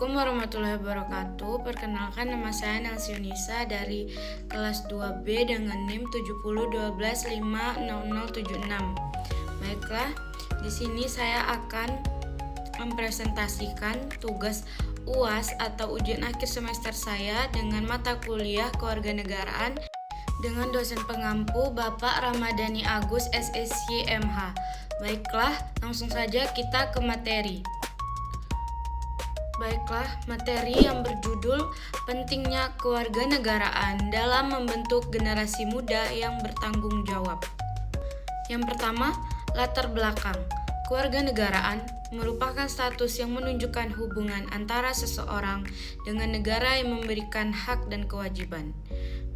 Assalamualaikum warahmatullahi wabarakatuh. Perkenalkan, nama saya Nelsi Yunisa dari kelas 2B dengan NIM 7012500076. Baiklah, di sini saya akan mempresentasikan tugas UAS atau ujian akhir semester saya dengan mata kuliah kewarganegaraan dengan dosen pengampu Bapak Ramadhani Agus SSY MH. Baiklah, langsung saja kita ke materi. Baiklah, materi yang berjudul pentingnya kewarganegaraan dalam membentuk generasi muda yang bertanggung jawab. Yang pertama, latar belakang. Kewarganegaraan merupakan status yang menunjukkan hubungan antara seseorang dengan negara yang memberikan hak dan kewajiban.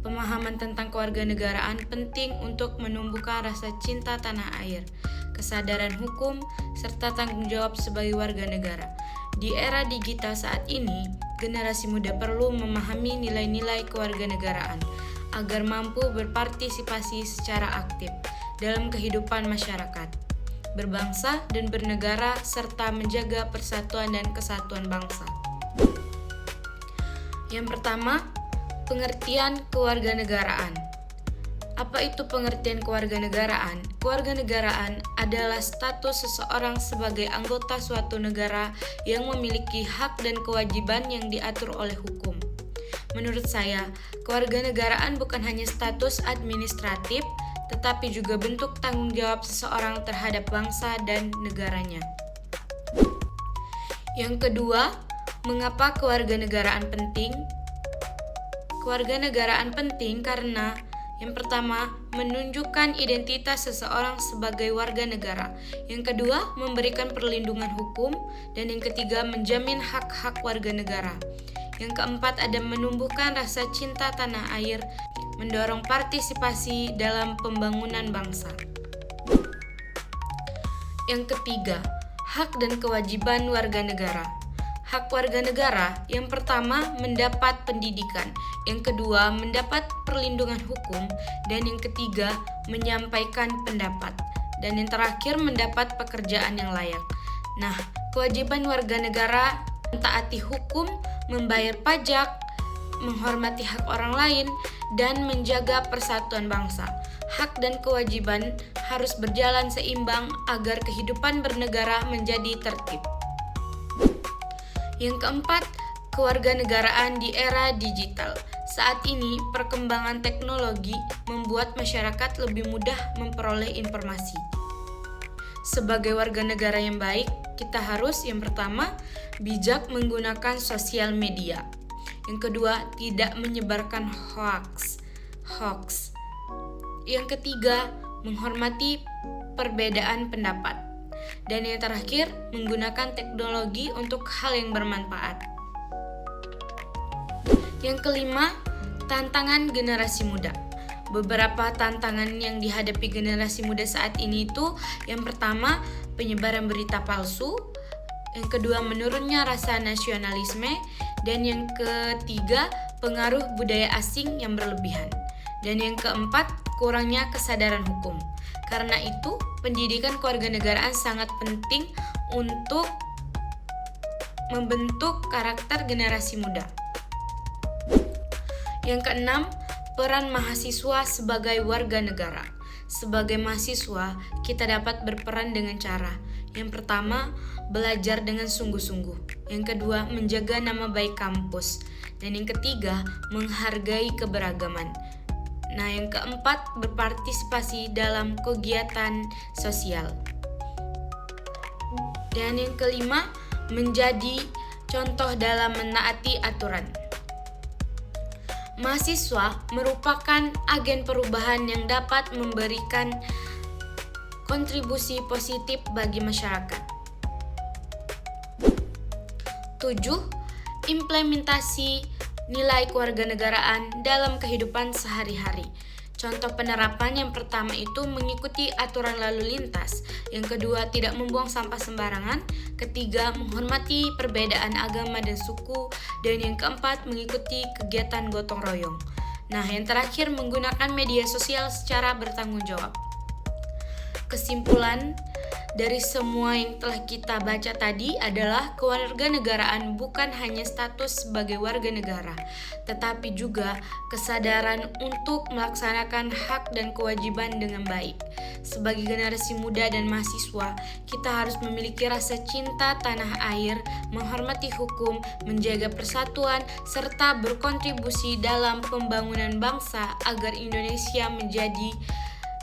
Pemahaman tentang kewarganegaraan penting untuk menumbuhkan rasa cinta tanah air, kesadaran hukum, serta tanggung jawab sebagai warga negara. Di era digital saat ini, generasi muda perlu memahami nilai-nilai kewarganegaraan agar mampu berpartisipasi secara aktif dalam kehidupan masyarakat, berbangsa dan bernegara, serta menjaga persatuan dan kesatuan bangsa. Yang pertama, pengertian kewarganegaraan. Apa itu pengertian kewarganegaraan? Kewarganegaraan adalah status seseorang sebagai anggota suatu negara yang memiliki hak dan kewajiban yang diatur oleh hukum. Menurut saya, kewarganegaraan bukan hanya status administratif, tetapi juga bentuk tanggung jawab seseorang terhadap bangsa dan negaranya. Yang kedua, mengapa kewarganegaraan penting? Kewarganegaraan penting karena yang pertama, menunjukkan identitas seseorang sebagai warga negara. Yang kedua, memberikan perlindungan hukum. Dan yang ketiga, menjamin hak-hak warga negara. Yang keempat, ada menumbuhkan rasa cinta tanah air, mendorong partisipasi dalam pembangunan bangsa. Yang ketiga, hak dan kewajiban warga negara. Hak warga negara, yang pertama mendapat pendidikan, yang kedua mendapat perlindungan hukum, dan yang ketiga menyampaikan pendapat, dan yang terakhir mendapat pekerjaan yang layak. Nah, kewajiban warga negara mentaati hukum, membayar pajak, menghormati hak orang lain, dan menjaga persatuan bangsa. Hak dan kewajiban harus berjalan seimbang agar kehidupan bernegara menjadi tertib. Yang keempat, kewarganegaraan di era digital. Saat ini, perkembangan teknologi membuat masyarakat lebih mudah memperoleh informasi. Sebagai warga negara yang baik, kita harus yang pertama, bijak menggunakan sosial media. Yang kedua, tidak menyebarkan hoax. Yang ketiga, menghormati perbedaan pendapat. Dan yang terakhir, menggunakan teknologi untuk hal yang bermanfaat. Yang kelima, tantangan generasi muda. Beberapa tantangan yang dihadapi generasi muda saat ini itu, yang pertama, penyebaran berita palsu. Yang kedua, menurunnya rasa nasionalisme. Dan yang ketiga, pengaruh budaya asing yang berlebihan. Dan yang keempat, kurangnya kesadaran hukum. Karena itu, pendidikan kewarganegaraan sangat penting untuk membentuk karakter generasi muda. Yang keenam, peran mahasiswa sebagai warga negara. Sebagai mahasiswa, kita dapat berperan dengan cara: yang pertama, belajar dengan sungguh-sungguh. Yang kedua, menjaga nama baik kampus. Dan yang ketiga, menghargai keberagaman. Nah, yang keempat, berpartisipasi dalam kegiatan sosial. Dan yang kelima, menjadi contoh dalam menaati aturan. Mahasiswa merupakan agen perubahan yang dapat memberikan kontribusi positif bagi masyarakat. 7. Implementasi nilai kewarganegaraan dalam kehidupan sehari-hari. Contoh penerapan yang pertama itu mengikuti aturan lalu lintas. Yang kedua, tidak membuang sampah sembarangan. Ketiga, menghormati perbedaan agama dan suku. Dan yang keempat, mengikuti kegiatan gotong royong. Nah, yang terakhir, menggunakan media sosial secara bertanggung jawab. Kesimpulan, dari semua yang telah kita baca tadi adalah kewarganegaraan bukan hanya status sebagai warga negara, tetapi juga kesadaran untuk melaksanakan hak dan kewajiban dengan baik. Sebagai generasi muda dan mahasiswa, kita harus memiliki rasa cinta tanah air, menghormati hukum, menjaga persatuan, serta berkontribusi dalam pembangunan bangsa agar Indonesia menjadi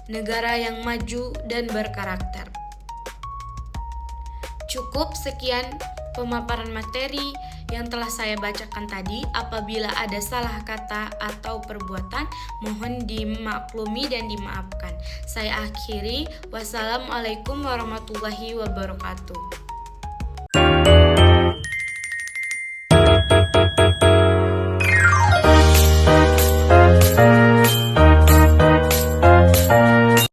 negara yang maju dan berkarakter. Cukup sekian pemaparan materi yang telah saya bacakan tadi. Apabila ada salah kata atau perbuatan, mohon dimaklumi dan dimaafkan. Saya akhiri. Wassalamualaikum warahmatullahi wabarakatuh.